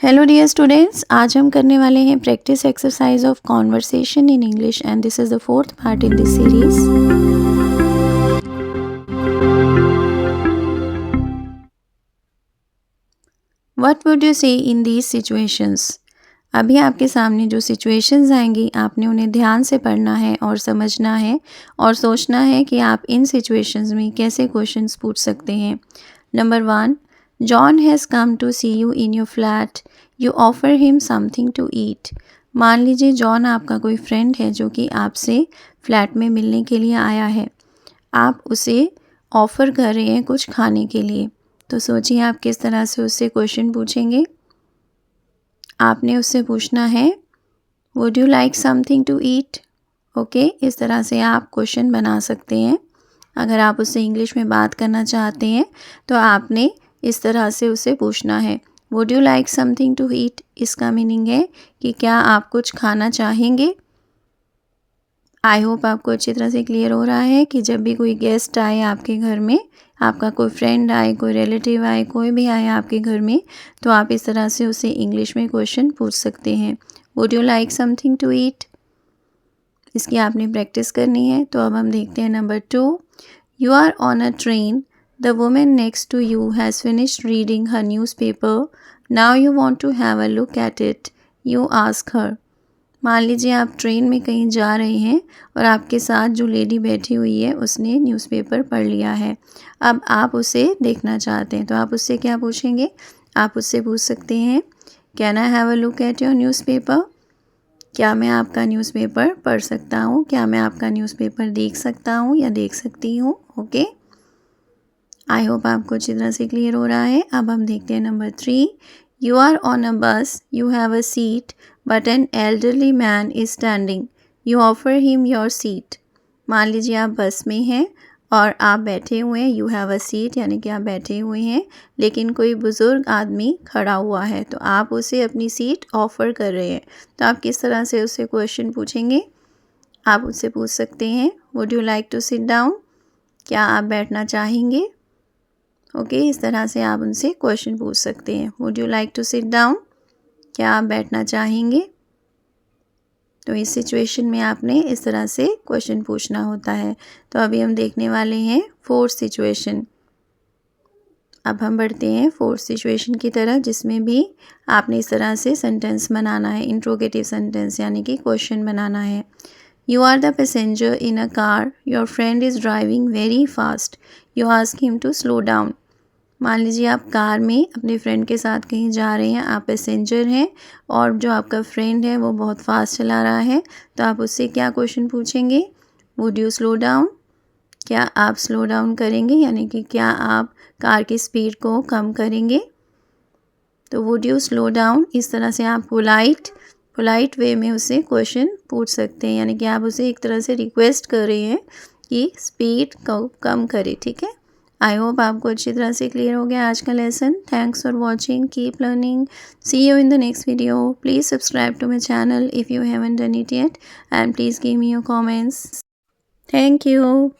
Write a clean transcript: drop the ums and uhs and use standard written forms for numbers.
Hello dear students, आज हम करने वाले हैं practice exercise of conversation in English and this is the fourth part in this series. What would you से in these situations. अभी आपके सामने जो सिचुएशंस आएंगी आपने उन्हें ध्यान से पढ़ना है और समझना है और सोचना है कि आप इन सिचुएशंस में कैसे क्वेश्चंस पूछ सकते हैं। Number 1, John has come to see you in your flat, you offer him something to eat. मान लीजिए जॉन आपका कोई फ्रेंड है जो कि आपसे फ्लैट में मिलने के लिए आया है, आप उसे ऑफ़र कर रहे हैं कुछ खाने के लिए। तो सोचिए आप किस तरह से उससे क्वेश्चन पूछेंगे। आपने उससे पूछना है would you like something to eat. Okay, इस तरह से आप क्वेश्चन बना सकते हैं। अगर आप उससे इंग्लिश में बात करना चाहते हैं तो आपने इस तरह से उसे पूछना है would you like something to eat. इसका मीनिंग है कि क्या आप कुछ खाना चाहेंगे। आई होप आपको अच्छी तरह से क्लियर हो रहा है कि जब भी कोई गेस्ट आए आपके घर में, आपका कोई फ्रेंड आए, कोई रिलेटिव आए, कोई भी आए आपके घर में, तो आप इस तरह से उसे इंग्लिश में क्वेश्चन पूछ सकते हैं would you like something to eat. इसकी आपने प्रैक्टिस करनी है। तो अब हम देखते हैं number 2, you are on a train, the women next to you has finished reading her newspaper, now you want to have a look at it, you ask her. मान लीजिए आप ट्रेन में कहीं जा रहे हैं और आपके साथ जो लेडी बैठी हुई है उसने न्यूज़पेपर पढ़ लिया है। अब आप उसे देखना चाहते हैं तो आप उससे क्या पूछेंगे। आप उससे पूछ सकते हैं can I have a look at your newspaper. क्या मैं आपका न्यूज़पेपर पढ़ सकता हूँ, क्या मैं आपका न्यूज़पेपर देख सकता हूँ या देख सकती हूँ। ओके, आई होप आपको अच्छी तरह से क्लियर हो रहा है। अब हम देखते हैं number 3, you are on a bus, you have a seat but an elderly man is standing, you offer him your seat. मान लीजिए आप बस में हैं और आप बैठे हुए हैं, यू हैव अ सीट यानी कि आप बैठे हुए हैं, लेकिन कोई बुज़ुर्ग आदमी खड़ा हुआ है तो आप उसे अपनी सीट ऑफ़र कर रहे हैं। तो आप किस तरह से उससे क्वेश्चन पूछेंगे। आप उससे पूछ सकते हैं would you like to sit down, क्या आप बैठना चाहेंगे। ओके, इस तरह से आप उनसे क्वेश्चन पूछ सकते हैं would you like to sit down, क्या आप बैठना चाहेंगे। तो इस सिचुएशन में आपने इस तरह से क्वेश्चन पूछना होता है। तो अभी हम देखने वाले हैं फोर्थ सिचुएशन। अब हम बढ़ते हैं फोर्थ सिचुएशन की तरफ, जिसमें भी आपने इस तरह से सेंटेंस बनाना है, इंट्रोगेटिव सेंटेंस यानी कि क्वेश्चन बनाना है। You are the passenger in a car, your friend is driving very fast, you ask him to slow down. मान लीजिए आप कार में अपने फ्रेंड के साथ कहीं जा रहे हैं, आप पैसेंजर हैं और जो आपका फ्रेंड है वो बहुत फास्ट चला रहा है, तो आप उससे क्या क्वेश्चन पूछेंगे वुड यू स्लो डाउन, क्या आप स्लो डाउन करेंगे यानी कि क्या आप कार की स्पीड को कम करेंगे। तो वुड यू स्लो डाउन, इस तरह से आप पोलाइट वे में उसे क्वेश्चन पूछ सकते हैं, यानी कि आप उसे एक तरह से रिक्वेस्ट कर रहे हैं कि स्पीड को कम करे। ठीक है, आई होप आपको अच्छी तरह से क्लियर हो गया आज का lesson. Thanks for watching, keep learning, see you in the next video. Please subscribe to my channel if you haven't done it yet and please give me your comments. Thank you.